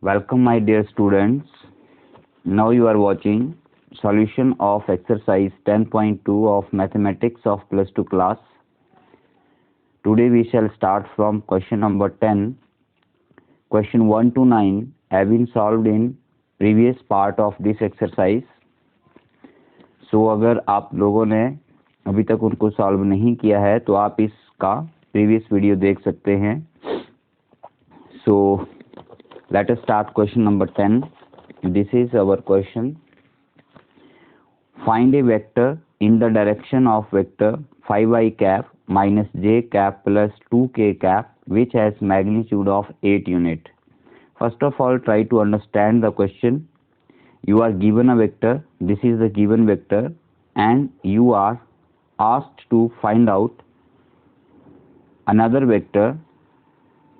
Welcome my dear students. Now you are watching solution of exercise 10.2 of mathematics of plus 2 class. Today we shall start from question number 10. Question 1 to 9 have been solved in previous part of this exercise. So अगर आप लोगों ने अभी तक उनको solve नहीं किया है तो आप इसका प्रीवियस वीडियो देख सकते हैं. So let us start question number 10. This is our question. Find a vector in the direction of vector 5i cap minus j cap plus 2k cap which has magnitude of 8 unit. First of all, try to understand the question. You are given a vector. This is the given vector and you are asked to find out another vector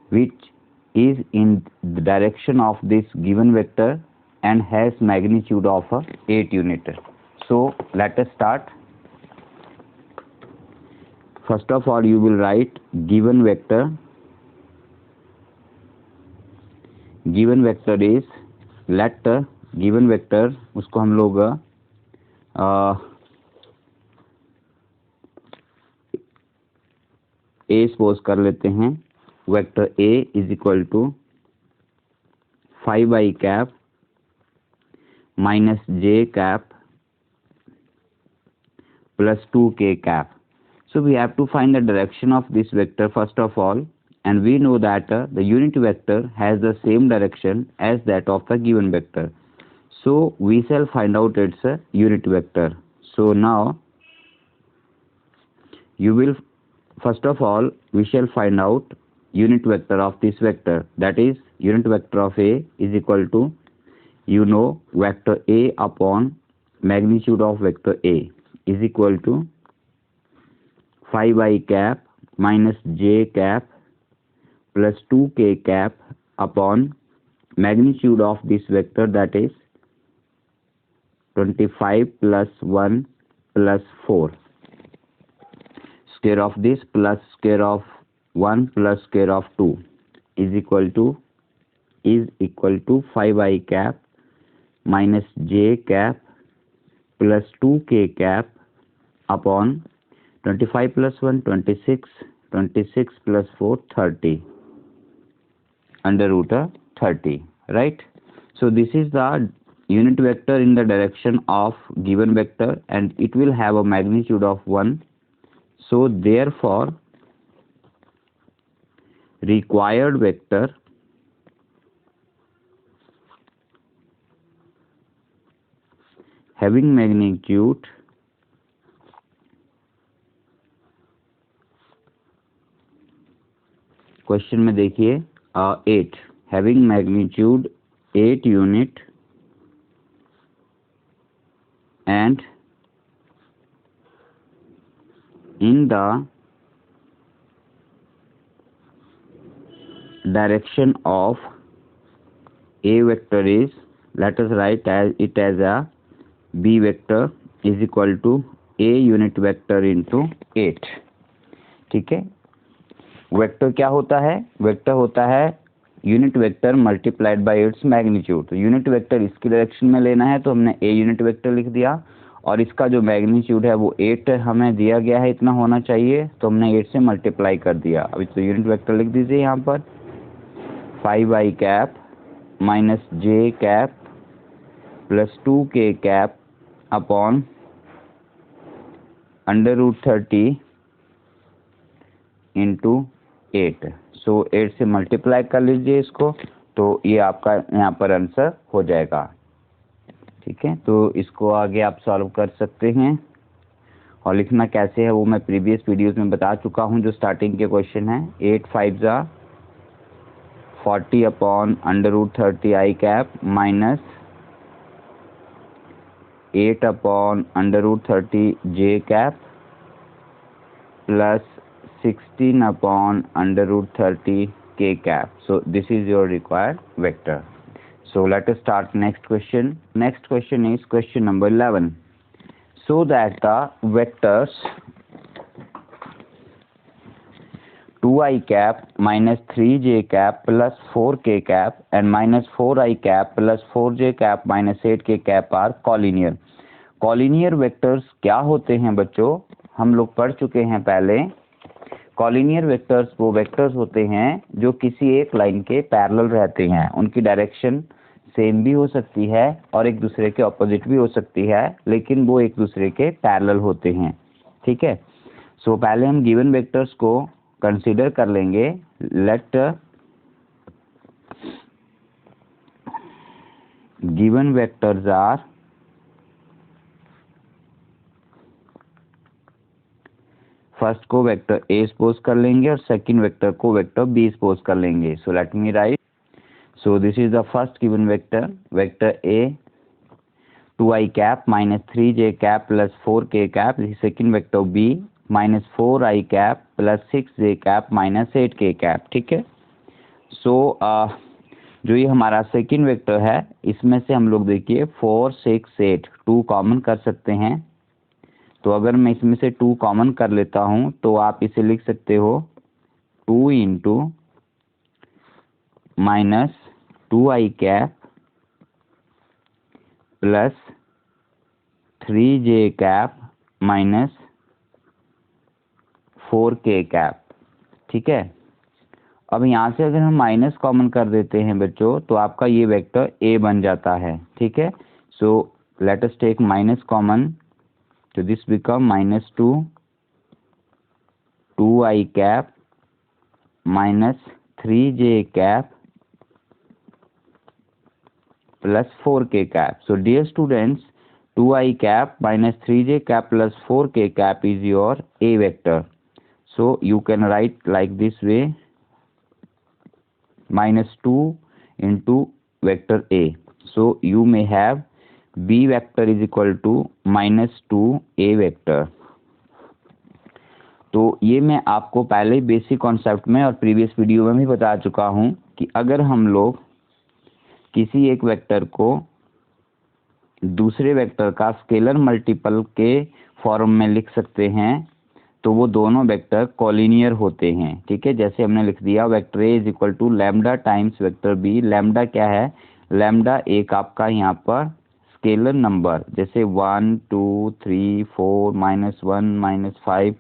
which is in the direction of this given vector and has magnitude of 8 unit. So let us start. First of all, you will write given vector. Given vector is, let given vector, उसको हम लोग a suppose कर लेते हैं. Vector a is equal to 5i cap minus j cap plus 2k cap. So we have to find the direction of this vector first of all, and we know that the unit vector has the same direction as that of the given vector. So we shall find out its unit vector. So now you will first of all we shall find out unit vector of this vector. That is, unit vector of a is equal to, you know, vector a upon magnitude of vector a is equal to 5i cap minus j cap plus 2k cap upon magnitude of this vector, that is 25 plus 1 plus 4. Square of this plus square of 1 plus square of 2 is equal to 5i cap minus j cap plus 2k cap upon 25 plus 1 26, 26 plus 4 30 under root 30, right? So this is the unit vector in the direction of given vector and it will have a magnitude of 1. So therefore required vector having magnitude question में देखिए 8 having magnitude 8 unit and in the direction of a vector is, let us write as it as a b vector is equal to a unit vector into 8. ठीक है. Vector क्या होता है? Vector होता है unit vector multiplied by its magnitude. तो unit vector इसकी direction में लेना है तो हमने ए यूनिट वेक्टर लिख दिया और इसका जो मैग्नीट्यूड है वो 8 हमें दिया गया है, इतना होना चाहिए, तो हमने 8 से मल्टीप्लाई कर दिया. अभी तो यूनिट वेक्टर लिख दीजिए यहाँ पर 5i cap minus j cap plus 2k cap upon under root 30 into 8. So 8 से मल्टीप्लाई कर लीजिए इसको, तो ये आपका यहाँ पर आंसर हो जाएगा. ठीक है, तो इसको आगे आप सॉल्व कर सकते हैं और लिखना कैसे है वो मैं प्रीवियस वीडियोस में बता चुका हूँ. जो स्टार्टिंग के क्वेश्चन है 8 5 जा 40 upon under root 30 i cap minus 8 upon under root 30 j cap plus 16 upon under root 30 k cap. So this is your required vector. So let us start next question. Next question is question number 11. So that the vectors 2i cap minus 3j cap plus 4k cap and minus 4i cap plus 4j cap minus 8k cap are collinear. Collinear vectors क्या होते हैं बच्चों? हम लोग पढ़ चुके हैं पहले। कॉलिनियर वेक्टर्स वो वेक्टर्स होते हैं जो किसी एक लाइन के पैरेलल रहते हैं। उनकी डायरेक्शन सेम भी हो सकती है और एक दूसरे के ऑपोजिट भी हो सकती है, लेकिन वो एक दूसरे के पैरेलल होते हैं। ठीक है, सो पहले हम गिवन वेक्टर्स को कंसीडर कर लेंगे। Let given vectors are first को वेक्टर ए सपोज कर लेंगे और सेकंड वेक्टर को वेक्टर बी सपोज कर लेंगे। So let me write, so this is the first given vector, vector A 2i cap minus 3j cap plus 4k cap. This is second vector b minus 4i cap plus 6j cap minus 8k cap. ठीक है, सो जो ये हमारा second vector है इसमें से हम लोग देखिए 4 6 8 2 कॉमन कर सकते हैं। तो अगर मैं इसमें से 2 कॉमन कर लेता हूं तो आप इसे लिख सकते हो 2 into minus 2i cap plus 3j cap minus 4k cap. ठीक है, अब यहाँ से अगर हम माइनस कॉमन कर देते हैं बच्चों तो आपका ये वेक्टर a बन जाता है। ठीक है, so let us take minus common, तो this become minus 2i cap minus 3j cap plus 4k cap. So dear students, 2i cap minus 3j cap plus 4k cap is your A vector. So you can write like this way, minus 2 into vector A. So you may have B vector is equal to minus 2A vector. तो ये मैं आपको पहले basic concept में और previous video में भी बता चुका हूँ कि अगर हम लोग किसी एक वेक्टर को दूसरे वेक्टर का स्केलर मल्टीपल के फॉर्म में लिख सकते हैं तो वो दोनों वेक्टर कॉलिनियर होते हैं। ठीक है, जैसे हमने लिख दिया vector A is equal to lambda times vector B. Lambda क्या है? लैम्डा एक आपका यहाँ पर स्केलर नंबर, जैसे 1 2 3 4 -1 -5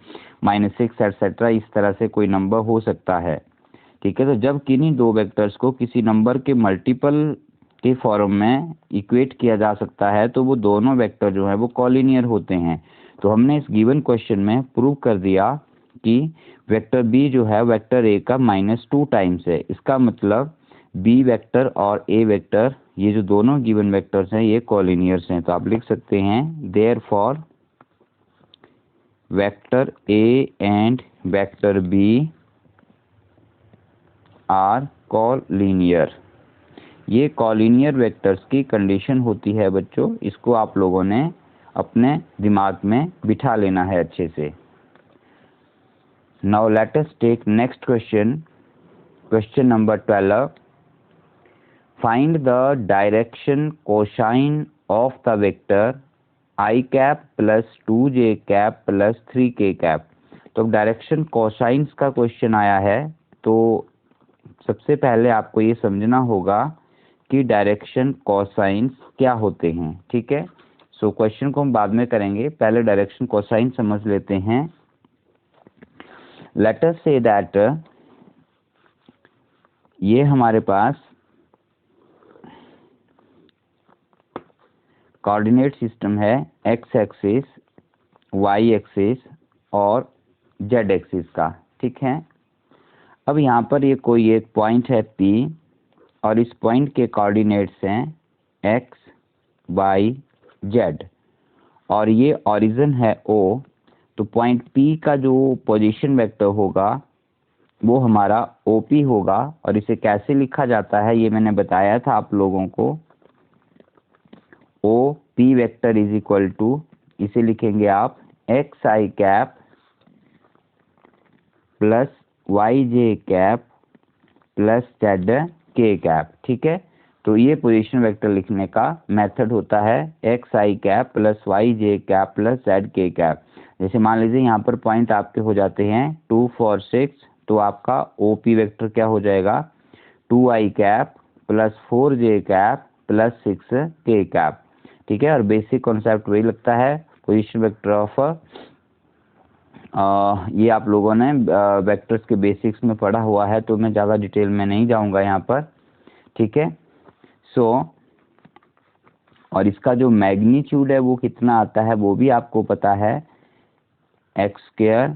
-6 एटसेट्रा, इस तरह से कोई नंबर हो सकता है। ठीक है, तो जब किन्हीं दो वेक्टर्स को किसी नंबर के मल्टीपल के फॉर्म में इक्वेट किया जा सकता है तो वो दोनों वेक्टर जो है वो कॉलिनियर होते हैं। तो हमने इस गिवन क्वेश्चन में प्रूव कर दिया कि वेक्टर बी जो है वेक्टर ए का -2 टाइम्स है। इसका मतलब बी वेक्टर और ए वेक्टर, ये जो दोनों गिवन वेक्टर्स हैं ये कॉलिनियर्स हैं। तो आप लिख सकते हैं therefore vector A and vector B are collinear. ये कॉलिनियर वेक्टर्स की कंडीशन होती है बच्चों, इसको आप लोगों ने अपने दिमाग में बिठा लेना है अच्छे से। Now let us take next question, question number 12। Find the direction cosine of the vector i cap plus 2j cap plus 3k cap. तो डायरेक्शन कोसाइंस का क्वेश्चन आया है, तो सबसे पहले आपको ये समझना होगा कि डायरेक्शन कोसाइंस क्या होते हैं। ठीक है, सो क्वेश्चन को हम बाद में करेंगे, पहले डायरेक्शन कोसाइन समझ लेते हैं। लेट अस से दैट ये हमारे पास कोऑर्डिनेट सिस्टम है, एक्स एक्सिस, वाई एक्सिस और जेड एक्सिस का। ठीक है, अब यहाँ पर ये कोई एक पॉइंट है P और इस पॉइंट के कोऑर्डिनेट्स हैं x, y, z और ये ओरिजिन है O। तो पॉइंट P का जो पोजीशन वेक्टर होगा वो हमारा OP होगा और इसे कैसे लिखा जाता है ये मैंने बताया था आप लोगों को। OP vector is equal to, इसे लिखेंगे आप xi cap plus yj cap plus zk cap. ठीक है, तो ये पोजीशन वेक्टर लिखने का मेथड होता है xi cap plus yj cap plus zk cap. जैसे मान लीजिए यहाँ पर पॉइंट आपके हो जाते हैं 2 4 6 तो आपका OP वेक्टर क्या हो जाएगा, 2i cap plus 4j cap plus 6k cap. ठीक है, और बेसिक कॉन्सेप्ट वही लगता है, पोजीशन वेक्टर ऑफ ये आप लोगों ने वेक्टर्स के बेसिक्स में पढ़ा हुआ है, तो मैं ज़्यादा डिटेल में नहीं जाऊंगा यहाँ पर। ठीक है, सो और इसका जो मैग्नीट्यूड है वो कितना आता है वो भी आपको पता है, X square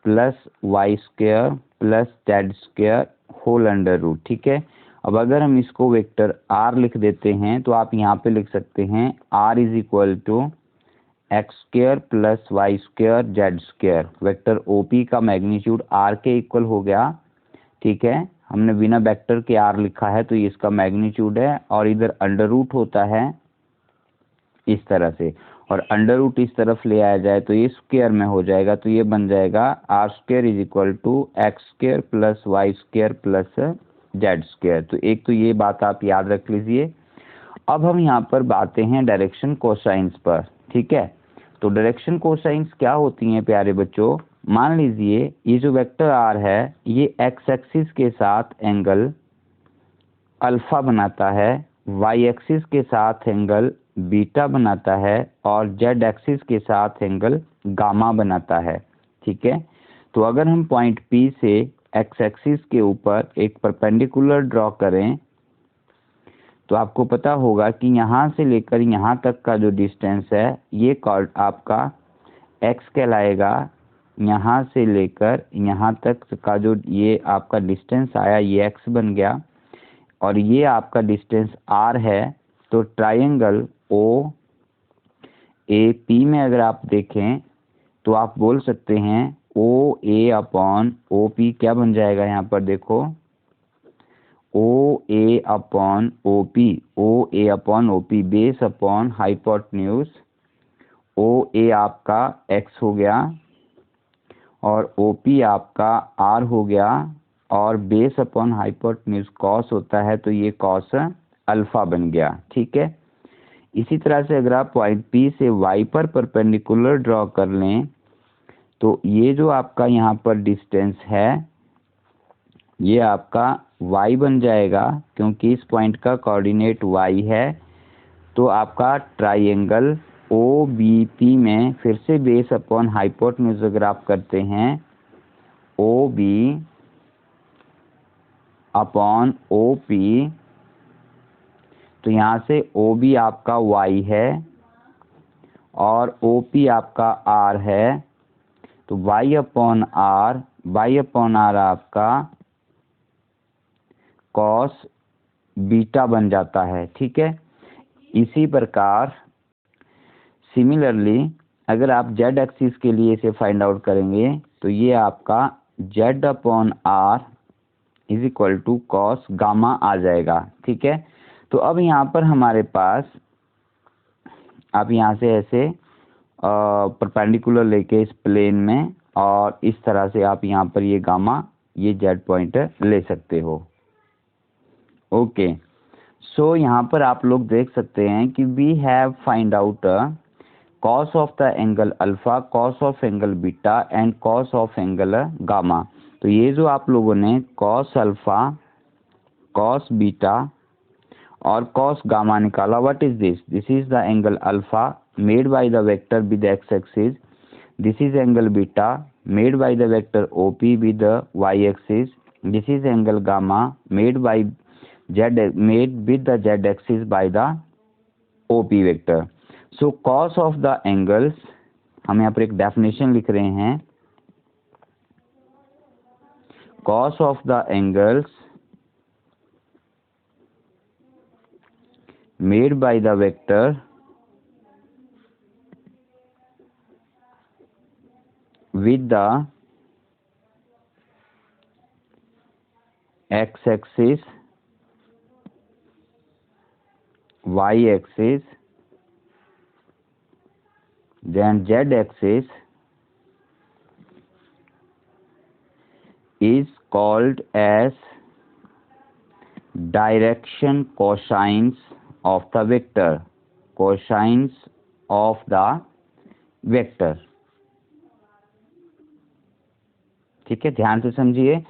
plus Y square plus Z square whole under root. ठीक है, अब अगर हम इसको वेक्टर आर लिख देते हैं तो आप यहाँ पे लिख सकते हैं R is equal to X square plus Y square Z square. Vector OP का मैग्नीट्यूड आर के इक्वल हो गया। ठीक है, हमने बिना वेक्टर के आर लिखा है तो ये इसका मैग्नीट्यूड है, और इधर अंडर रूट होता है इस तरह से, और अंडर रूट इस तरफ ले आया जाए तो ये स्क्वायर में हो जाएगा, तो ये बन जाएगा R square is equal to X square plus Y square plus Z square. तो एक तो ये बात आप याद रख लीजिए। अब हम यहाँ पर बातें हैं डायरेक्शन कोसाइंस पर। ठीक है, तो डायरेक्शन कोसाइंस क्या होती हैं प्यारे बच्चों, मान लीजिए ये जो वेक्टर आर है ये एक्स एक्सिस के साथ एंगल अल्फा बनाता है, वाई एक्सिस के साथ एंगल बीटा बनाता है, और जेड एक्सिस के साथ एंगल गामा बनाता है। ठीक है, तो अगर हम पॉइंट P से एक्स एक्सिस के ऊपर एक परपेंडिकुलर ड्रॉ करें तो आपको पता होगा कि यहाँ से लेकर यहाँ तक का जो डिस्टेंस है ये कॉर्ड आपका x कहलाएगा, यहाँ से लेकर यहाँ तक का जो ये आपका डिस्टेंस आया ये x बन गया, और ये आपका डिस्टेंस r है। तो ट्राइंगल OAP में अगर आप देखें तो आप बोल सकते हैं OA अपॉन OP क्या बन जाएगा, यहाँ पर देखो OA upon OP base upon hypotenuse, OA आपका x हो गया और OP आपका r हो गया, और बेस अपॉन हाइपोटेन्यूज कॉस होता है तो ये कॉस अल्फा बन गया। ठीक है, इसी तरह से अगर आप पॉइंट P से y पर परपेंडिकुलर ड्रॉ कर लें तो ये जो आपका यहाँ पर डिस्टेंस है ये आपका y बन जाएगा, क्योंकि इस पॉइंट का कोऑर्डिनेट y है। तो आपका ट्राइंगल OBP में फिर से बेस अपॉन हाइपोटेन्यूज अगर आप करते हैं OB अपॉन OP, तो यहाँ से OB आपका y है और OP आपका r है, तो y अपॉन r आपका कॉस बीटा बन जाता है। ठीक है, इसी प्रकार सिमिलरली अगर आप जेड एक्सिस के लिए इसे फाइंड आउट करेंगे तो ये आपका z upon r is equal to cos gamma आ जाएगा। ठीक है, तो अब यहाँ पर हमारे पास आप यहाँ से ऐसे परपेंडिकुलर लेके इस प्लेन में, और इस तरह से आप यहाँ पर ये गामा ये जेड पॉइंट ले सकते हो। ओके, सो यहाँ पर आप लोग देख सकते हैं कि we have find out cos of the angle alpha, cos of angle beta and cos of angle gamma. तो ये जो आप लोगों ने कॉस अल्फा, कॉस बीटा और कॉस गामा निकाला, what is this, this is the angle alpha made by the vector with X axis, this is angle beta made by the vector OP with the y axis, this is angle gamma made by with the z axis by the OP vector. So cos of the angles, हम यहाँ पर एक definition लिख रहे हैं, cos of the angles made by the vector with the x axis, y axis, then z axis is called as direction cosines of the vector, cosines of the vector। ठीक है, ध्यान से समझिए।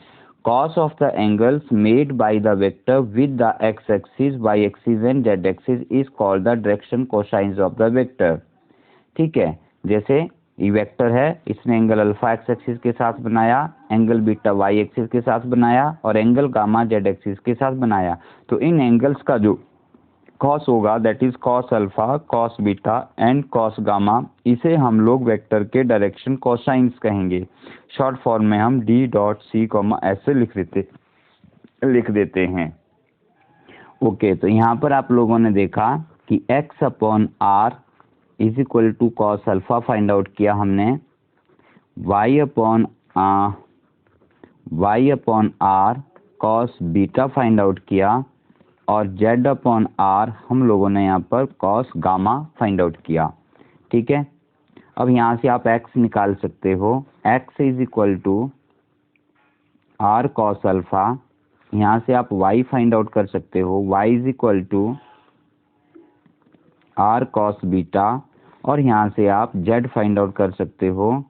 cos of the angles made by the vector with the x axis, y axis and z axis is called the direction cosines of the vector। ठीक है, जैसे ये vector है, इसने एंगल अल्फा एक्स एक्सिस के साथ बनाया, एंगल बीटा वाई एक्सिस के साथ बनाया और एंगल गामा जेड एक्सिस के साथ बनाया। तो इन एंगल्स का जो कॉस होगा that is cos alpha, cos beta and cos gamma, इसे हम लोग वेक्टर के डायरेक्शन कोसाइंस कहेंगे। शॉर्ट फॉर्म में हम डी डॉट सी कॉमा ऐसे लिख देते हैं। ओके, तो यहाँ पर आप लोगों ने देखा कि x upon are is equal to cos alpha find out किया हमने, y upon R cos beta find out किया और z अपॉन आर हम लोगों ने यहाँ पर कॉस गामा फाइंड आउट किया। ठीक है, अब यहाँ से आप x निकाल सकते हो, x is equal to R cos alpha, यहाँ से आप y फाइंड आउट कर सकते हो, y is equal to R cos beta और यहाँ से आप z फाइंड आउट कर सकते हो,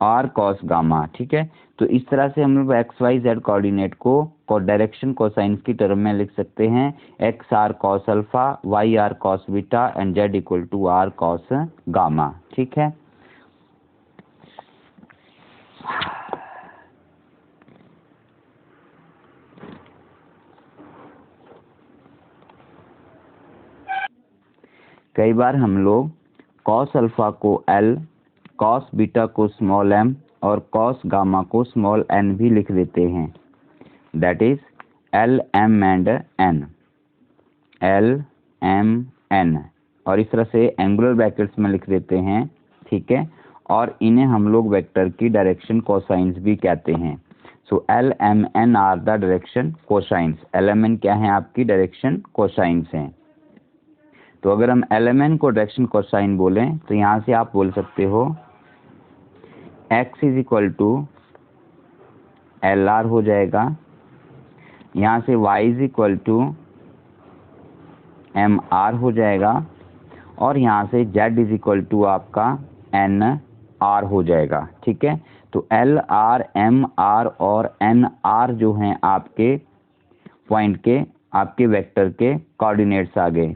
आर कॉस गामा। ठीक है, तो इस तरह से हम लोग एक्स वाई जेड कोऑर्डिनेट को डायरेक्शन कोसाइंस की टर्म में लिख सकते हैं, X R cos alpha, Y R cos beta and Z equal to R cos gamma. ठीक है, कई बार हम लोग कॉस अल्फा को एल, कॉस बीटा को स्मॉल एम और कॉस गामा को स्मॉल एन भी लिख देते हैं, that is L M and N, L M N, और इस तरह से एंगुलर ब्रैकेट्स में लिख देते हैं। ठीक है, और इन्हें हम लोग वेक्टर की डायरेक्शन कोसाइंस भी कहते हैं। So l M n are the direction cosines. L M n क्या है? आपकी डायरेक्शन कोसाइंस हैं। तो अगर हम एल एम एन को डायरेक्शन कोसाइन बोलें तो यहाँ से आप बोल सकते हो x is equal to L r हो जाएगा, यहाँ से y is equal to M r हो जाएगा और यहाँ से z इज इक्वल टू आपका एन आर हो जाएगा। ठीक है, तो एल आर एम आर और एन आर जो हैं आपके पॉइंट के, आपके वेक्टर के कोऑर्डिनेट्स आ गए।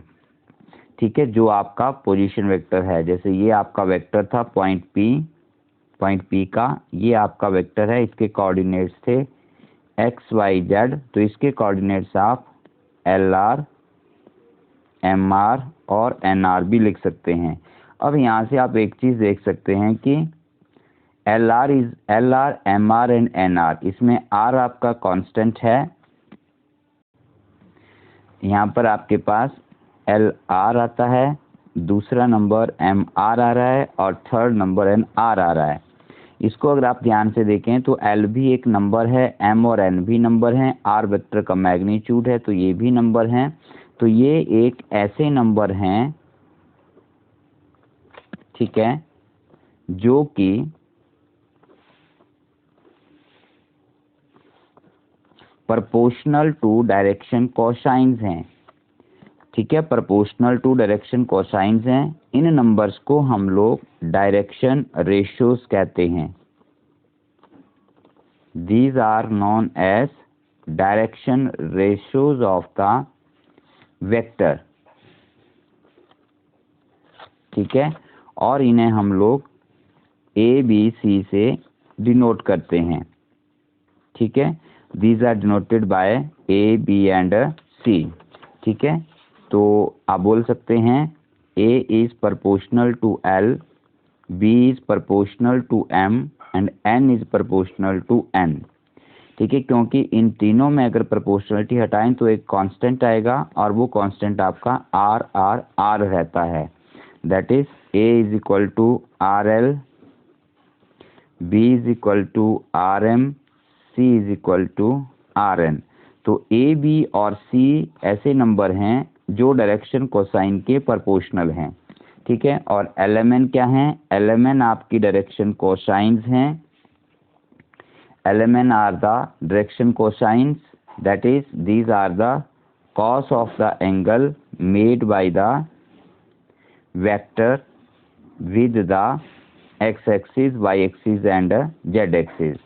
ठीक है, जो आपका पोजीशन वेक्टर है, जैसे ये आपका वेक्टर था पॉइंट P का, ये आपका वेक्टर है, इसके कोऑर्डिनेट्स थे एक्स वाई जेड, तो इसके कोऑर्डिनेट्स आप एल आर एम आर और एन आर भी लिख सकते हैं। अब यहाँ से आप एक चीज़ देख सकते हैं कि L R M R and N R, इसमें आर आपका कांस्टेंट है, यहाँ पर आपके पास एल आर आता है, दूसरा नंबर एम आर आ रहा है और थर्ड नंबर एन आर आ रहा है। इसको अगर आप ध्यान से देखें तो एल भी एक नंबर है, एम और एन भी नंबर हैं, आर वेक्टर का मैग्नीट्यूड है तो ये भी नंबर हैं। तो ये एक ऐसे नंबर हैं, ठीक है, जो कि प्रोपोर्शनल टू डायरेक्शन कोसाइंस हैं। ठीक है, प्रोपोर्शनल टू डायरेक्शन कोसाइंस हैं। इन नंबर्स को हम लोग डायरेक्शन रेशियोज कहते हैं। These are known as direction ratios of the vector. ठीक है, और इन्हें हम लोग ए बी सी से डिनोट करते हैं। ठीक है, these are denoted by a b and c. ठीक है, तो आप बोल सकते हैं A is proportional to L, B is proportional to M and N is proportional to N। ठीक है, क्योंकि इन तीनों में अगर प्रोपोर्शनलिटी हटाएं तो एक कांस्टेंट आएगा और वो कांस्टेंट आपका R R R रहता है, that is A is equal to RL, B is equal to RM, C is equal to RN। तो A, B और C ऐसे नंबर हैं जो डायरेक्शन कोसाइन के प्रोपोर्शनल हैं। ठीक है, और एलएमएन क्या है? एलएमएन आपकी डायरेक्शन कोसाइंस हैं। LMN are the direction cosines, that is these are the cos of the angle made by the vector with the X axis, Y axis and Z axis.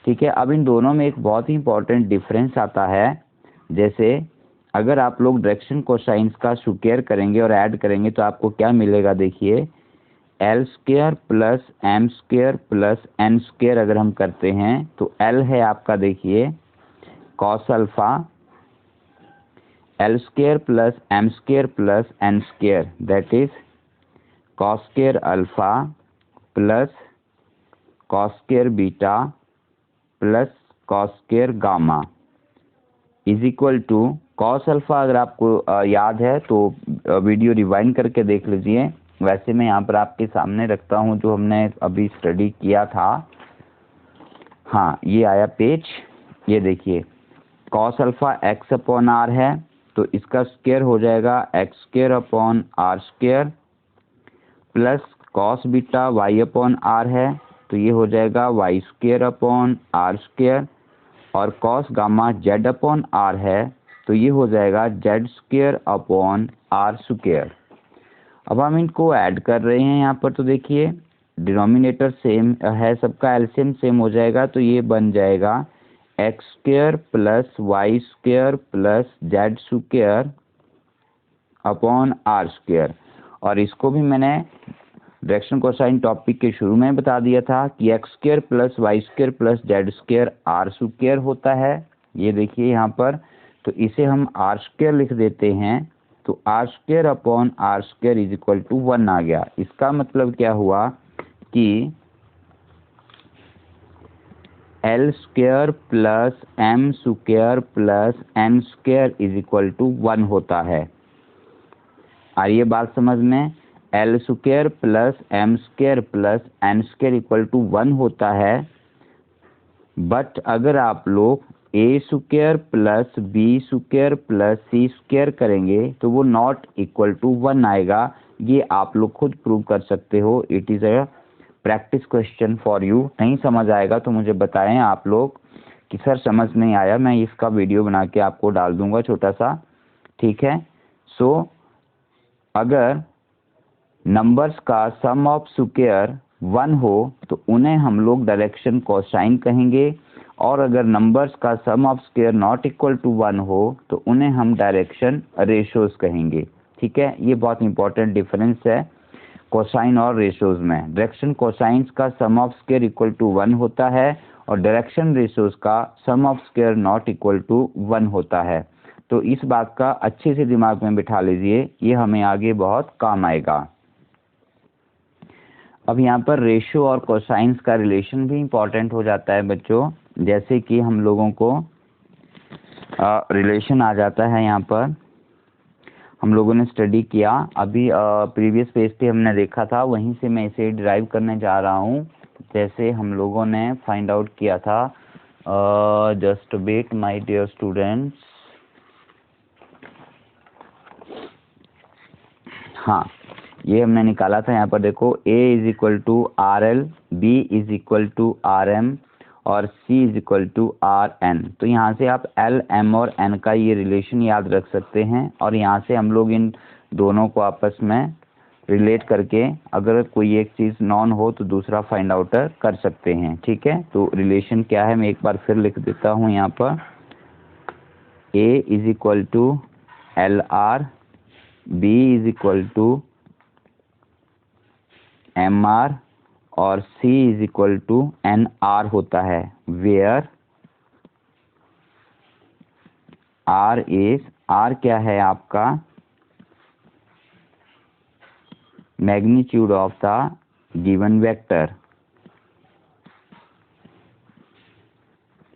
ठीक है, अब इन दोनों में एक बहुत ही इंपॉर्टेंट डिफरेंस आता है। जैसे अगर आप लोग डायरेक्शन कोसाइंस का स्क्वायर करेंगे और ऐड करेंगे तो आपको क्या मिलेगा, देखिए L square plus M square plus N square अगर हम करते हैं तो एल है आपका, देखिए cos alpha, L square plus M square plus N square that is cos square alpha plus cos square beta plus cos square gamma is equal to cos alpha. अगर आपको याद है तो वीडियो रिवाइंड करके देख लीजिए। वैसे मैं यहाँ पर आपके सामने रखता हूँ जो हमने अभी स्टडी किया था। हाँ, ये आया पेज, ये देखिए cos alpha x upon r है तो इसका स्क्वायर हो जाएगा x square upon are square plus cos beta y upon r है तो ये हो जाएगा y square upon are square, और cos gamma z upon r है तो ये हो जाएगा z square upon are square. अब हम इनको ऐड कर रहे हैं यहाँ पर, तो देखिए डिनोमिनेटर सेम है, सबका एलसीएम सेम हो जाएगा तो ये बन जाएगा x square plus Y square plus Z square upon are square. और इसको भी मैंने डायरेक्शन कोसाइन टॉपिक के शुरू में बता दिया था कि X square plus Y square plus Z square R square होता है। ये देखिए यहाँ पर, तो इसे हम आर स्क्वायर लिख देते हैं तो r square upon are square is equal to 1 आ गया। इसका मतलब क्या हुआ कि l square plus M square plus N square is equal to 1 होता है। आ रही है बात समझ में? L square plus M square plus N square equal to 1 होता है, बट अगर आप लोग a square plus b square plus c square करेंगे तो वो नॉट इक्वल टू 1 आएगा। ये आप लोग खुद प्रूव कर सकते हो। It is a practice question for you. नहीं समझ आएगा तो मुझे बताएं आप लोग कि सर समझ नहीं आया, मैं इसका वीडियो बना के आपको डाल दूंगा छोटा सा। ठीक है, सो अगर नंबर्स का सम ऑफ स्क्वायर 1 हो तो उन्हें हम लोग डायरेक्शन कोसाइन कहेंगे, और अगर नंबर्स का sum of square not equal to 1 हो तो उन्हें हम डायरेक्शन रेशोज कहेंगे। ठीक है, ये बहुत इंपॉर्टेंट डिफरेंस है कोसाइन और रेशोज में। डायरेक्शन कोसाइंस का sum of square equal to 1 होता है और डायरेक्शन रेशोज का sum of square not equal to 1 होता है। तो इस बात का अच्छे से दिमाग में बिठा लीजिए, ये हमें आगे बहुत काम आएगा। अब यहाँ पर रेशियो और कोसाइंस का रिलेशन भी इम्पॉर्टेंट हो जाता है बच्चों। जैसे कि हम लोगों को रिलेशन आ जाता है, यहाँ पर हम लोगों ने स्टडी किया अभी प्रीवियस पेज पे हमने देखा था, वहीं से मैं इसे डिराइव करने जा रहा हूँ। जैसे हम लोगों ने फाइंड आउट किया था, just wait my dear students. हाँ, ये हमने निकाला था। यहाँ पर देखो A is equal to R L, B is equal to R M और C is equal to R N. तो यहाँ से आप L, M और N का ये रिलेशन याद रख सकते हैं, और यहाँ से हम लोग इन दोनों को आपस में रिलेट करके अगर कोई एक चीज़ नॉन हो तो दूसरा फाइंड आउट कर सकते हैं। ठीक है, तो रिलेशन क्या है मैं एक बार फिर लिख देता हूँ यहाँ पर। A is equal to L R, B is equal to M R और C is equal to N R होता है, वेयर आर क्या है आपका magnitude of the given vector,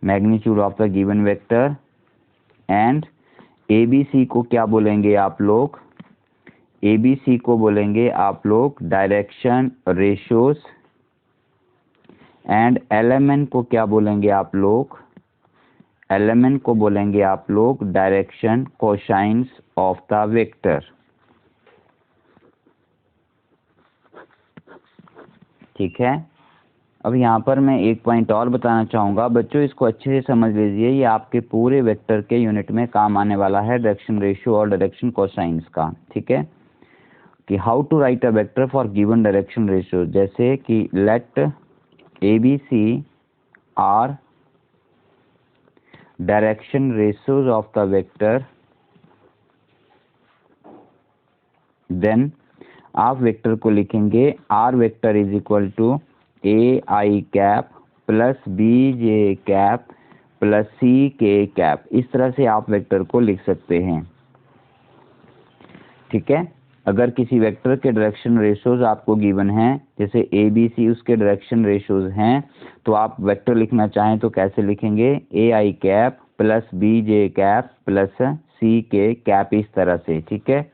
magnitude of the given vector. And ABC को क्या बोलेंगे आप लोग? ABC को बोलेंगे आप लोग डायरेक्शन रेशियोज, एंड LMN को क्या बोलेंगे आप लोग? LMN को बोलेंगे आप लोग direction cosines of the vector. ठीक है, अब यहाँ पर मैं एक पॉइंट और बताना चाहूँगा बच्चों, इसको अच्छे से समझ लीजिए। ये आपके पूरे वेक्टर के यूनिट में काम आने वाला है, डायरेक्शन रेशियो और डायरेक्शन कोसाइंस का। ठीक है, कि how to write a vector for given direction ratio, जैसे कि let ABC are direction ratios of the vector, then आप वेक्टर को लिखेंगे R vector is equal to AI cap plus BJ cap plus CK cap. इस तरह से आप vector को लिख सकते हैं। ठीक है, अगर किसी वेक्टर के डायरेक्शन रेशियोज आपको गिवन हैं, जैसे ABC उसके डायरेक्शन रेशियोज हैं, तो आप वेक्टर लिखना चाहें तो कैसे लिखेंगे, AI cap plus BJ cap plus CK cap, इस तरह से। ठीक है,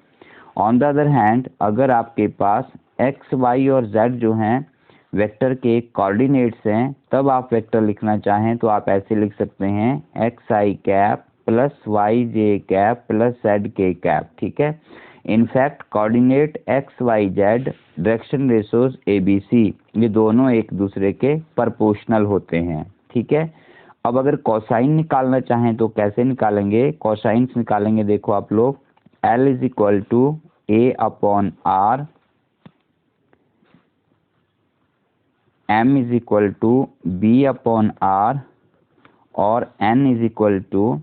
ऑन द अदर हैंड अगर आपके पास x, y और z जो हैं वेक्टर के कोऑर्डिनेट्स हैं, तब आप वेक्टर लिखना चाहें तो आप ऐसे लिख सकते हैं XI cap plus YJ cap plus ZK cap. ठीक है, in fact coordinate XYZ direction ratios ABC ये दोनों एक दूसरे के प्रोपोर्शनल होते हैं। ठीक है, अब अगर कोसाइन निकालना चाहें तो कैसे निकालेंगे, कोसाइन्स निकालेंगे, देखो आप लोग, L is equal to A upon R, M is equal to B upon R और N is equal to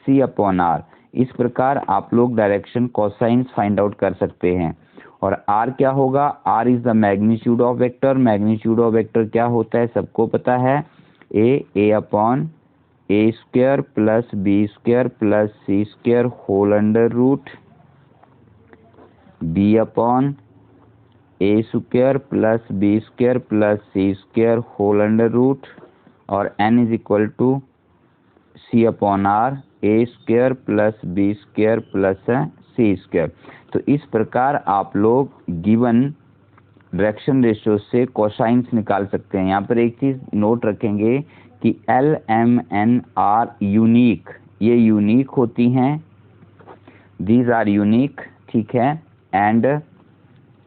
C upon R। इस प्रकार आप लोग डायरेक्शन कोसाइन्स फाइंड आउट कर सकते हैं। और R क्या होगा, R is the magnitude of vector. Magnitude of vector क्या होता है, सबको पता है, A upon A square plus B square plus C square whole under root B upon A square plus B square plus C square whole under root, और N is equal to C upon R A square plus B square plus C square. तो इस प्रकार आप लोग given direction ratio से cosines निकाल सकते हैं। यहाँ पर एक चीज़ नोट रखेंगे कि L, M, N are unique, ये यूनिक होती हैं, दीज आर यूनिक। ठीक है, and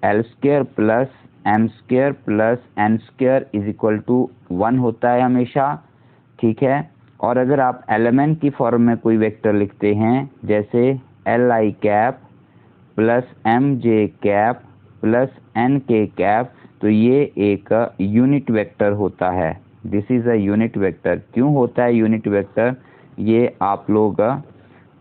L square plus M square plus N square is equal to 1 होता है हमेशा। ठीक है, और अगर आप एलिमेंट की फॉर्म में कोई वेक्टर लिखते हैं, जैसे LI cap plus MJ cap plus NK cap, तो ये एक यूनिट वेक्टर होता है। This is a unit vector. क्यों होता है यूनिट वेक्टर, ये आप लोग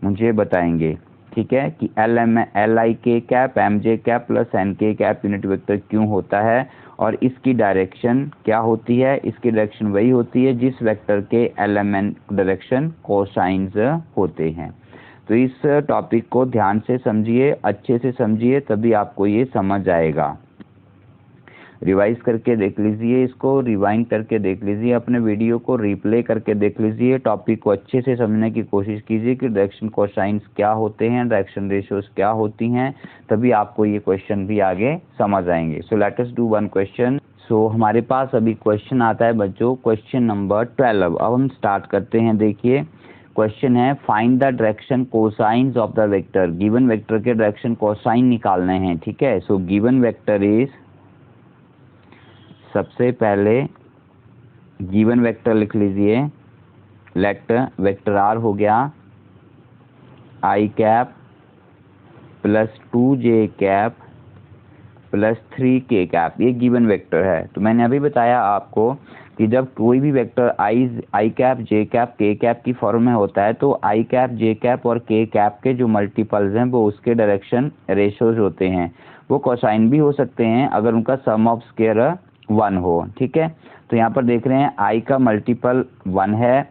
मुझे बताएंगे। ठीक है, कि LIK cap MJ cap plus NK cap unit vector क्यों होता है, और इसकी डायरेक्शन क्या होती है। इसकी डायरेक्शन वही होती है जिस वेक्टर के एलिमेंट डायरेक्शन कोसाइन्स होते हैं। तो इस टॉपिक को ध्यान से समझिए, अच्छे से समझिए, तभी आपको ये समझ आएगा। रिवाइज करके देख लीजिए, इसको रिवाइंड करके देख लीजिए, अपने वीडियो को रिप्ले करके देख लीजिए, टॉपिक को अच्छे से समझने की कोशिश कीजिए कि डायरेक्शन कोसाइन्स क्या होते हैं, डायरेक्शन रेशियोज क्या होती हैं, तभी आपको ये क्वेश्चन भी आगे समझ आएंगे। So let us do one question. So हमारे पास अभी क्वेश्चन आता है बच्चों, क्वेश्चन नंबर 12। अब हम स्टार्ट करते हैं। देखिए क्वेश्चन है, find the direction cosines of the vector. Given vector के डायरेक्शन कोसाइन निकालने हैं। ठीक है, सो गिवन वेक्टर इज, सबसे पहले गिवन वेक्टर लिख लीजिए, लेट वेक्टर आर हो गया I cap plus 2J cap plus 3K cap, ये गिवन वेक्टर है। तो मैंने अभी बताया आपको कि जब कोई भी vector I cap J cap K cap की फॉर्म में होता है, तो I कैप J कैप और K कैप के जो मल्टीपल्स हैं वो उसके डायरेक्शन रेशियोज होते हैं। वो कोसाइन भी हो सकते हैं अगर उनका सम ऑफ स्क्वायर 1 हो। ठीक है, तो यहाँ पर देख रहे हैं I का मल्टीपल 1 है,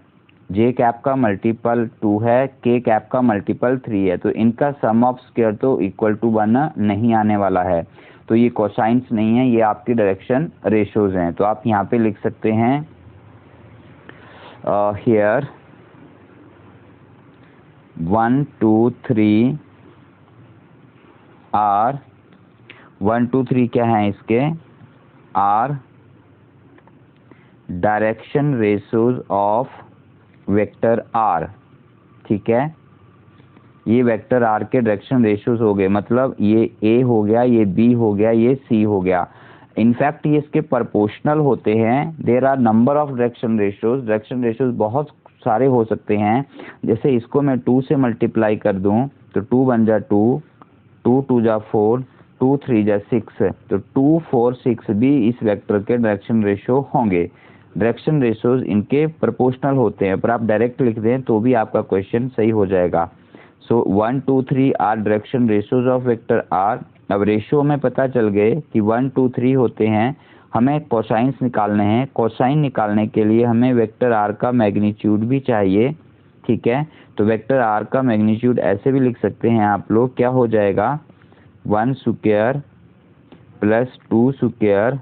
J कैप का मल्टीपल 2 है, K कैप का मल्टीपल 3 है, तो इनका सम ऑफ स्क्वायर तो इक्वल टू 1 नहीं आने वाला है, तो ये कोसाइन्स नहीं है, ये आपकी डायरेक्शन रेशियोज हैं। तो आप यहाँ पे लिख सकते हैं हियर 1 2 3 आर, 1 2 3 क्या है इसके, are direction ratios of vector R. ठीक है, ये वेक्टर आर के डायरेक्शन रेशियोज हो गए, मतलब ये ए हो गया, ये बी हो गया, ये सी हो गया। इनफैक्ट ये इसके प्रोपोर्शनल होते हैं। There are number of direction ratios, direction ratios बहुत सारे हो सकते हैं। जैसे इसको मैं 2 से मल्टीप्लाई कर दूं तो 2 बन जा 2, 2 2 जा 4, 2 3 जा 6, तो 2 4 6 भी इस वेक्टर के डायरेक्शन रेशियो होंगे। डायरेक्शन रेशियोज इनके प्रोपोर्शनल होते हैं, पर आप डायरेक्ट लिख दें तो भी आपका क्वेश्चन सही हो जाएगा। So 1 2 3 are direction ratios of vector R. अब रेशियो में पता चल गए कि 1 2 3 होते हैं, हमें कोसाइंस निकालने हैं। कोसाइन निकालने के लिए हमें वेक्टर आर का मैग्नीट्यूड भी चाहिए, ठीक है। तो वेक्टर आर का मैग्नीट्यूड ऐसे भी लिख सकते हैं आप लोग, क्या हो जाएगा 1 square plus 2 square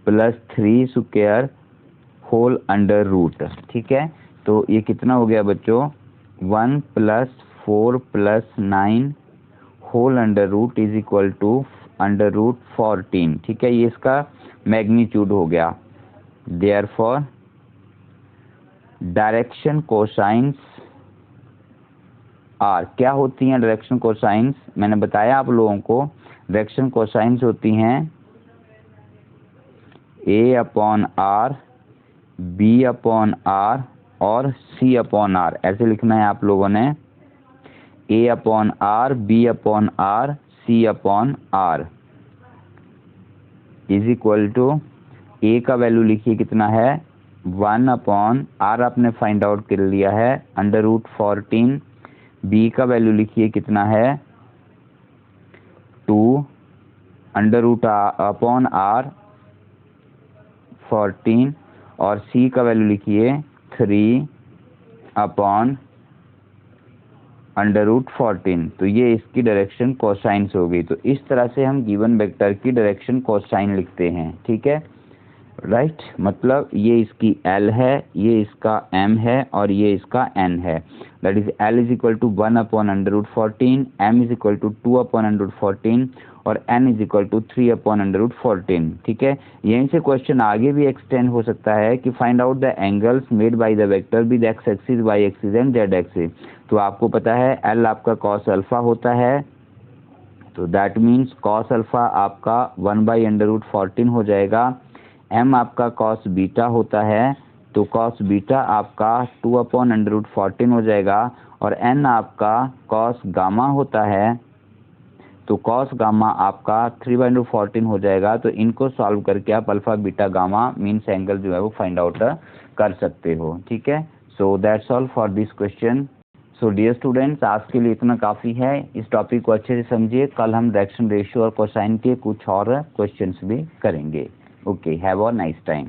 plus 3 square whole under root, ठीक है। तो ये कितना हो गया बच्चों 1 plus 4 plus 9 whole under root is equal to under root 14, ठीक है। ये इसका मैग्नीट्यूड हो गया। देयरफॉर डायरेक्शन कोसाइंस आर क्या होती हैं? डायरेक्शन कोसाइंस मैंने बताया आप लोगों को, डायरेक्शन कोसाइंस होती हैं a upon r, b upon r और सी अपॉन आर। ऐसे लिखना है आप लोगों ने, a upon r, b upon r, c upon are is equal to, a का वैल्यू लिखिए कितना है 1 अपॉन आर आपने फाइंड आउट कर लिया है अंडर रूट 14। बी का वैल्यू लिखिए कितना है 2 अंडर रूट अपॉन आर 14 और सी का वैल्यू लिखिए 3 अपॉन अंडर रूट 14। तो ये इसकी डायरेक्शन कोसाइंस हो गई। तो इस तरह से हम गिवन वेक्टर की डायरेक्शन कोसाइन लिखते हैं, ठीक है, राइट। मतलब ये इसकी L है, ये इसका M है और ये इसका N है। That is L is equal to 1 upon under root 14, M is equal to 2 upon under root 14 और N is equal to 3 upon under root 14, ठीक है। यहीं से क्वेश्चन आगे भी एक्सटेंड हो सकता है कि find out the angles made by the vector with X axis, Y axis and Z axis. तो आपको पता है L आपका कॉस अल्फा होता है, तो दैट मीन्स कॉस अल्फा आपका 1 बाई अंडर रूट 14 हो जाएगा। M आपका कॉस बीटा होता है, तो कॉस बीटा आपका 2 अपॉन अंडर रूट 14 हो जाएगा। और N आपका कॉस गामा होता है, तो कॉस गामा आपका 3 बाई अंडर रूट 14 हो जाएगा। तो इनको सॉल्व करके आप alpha beta gamma means angle जो है वो फाइंड आउट कर सकते हो, ठीक है। So that's all for this question. So dear students, आज के लिए इतना काफ़ी है। इस टॉपिक को अच्छे से समझिए। कल हम डायरेक्शन रेशियो और कोसाइन के कुछ और क्वेश्चंस भी करेंगे। Okay, have a nice time.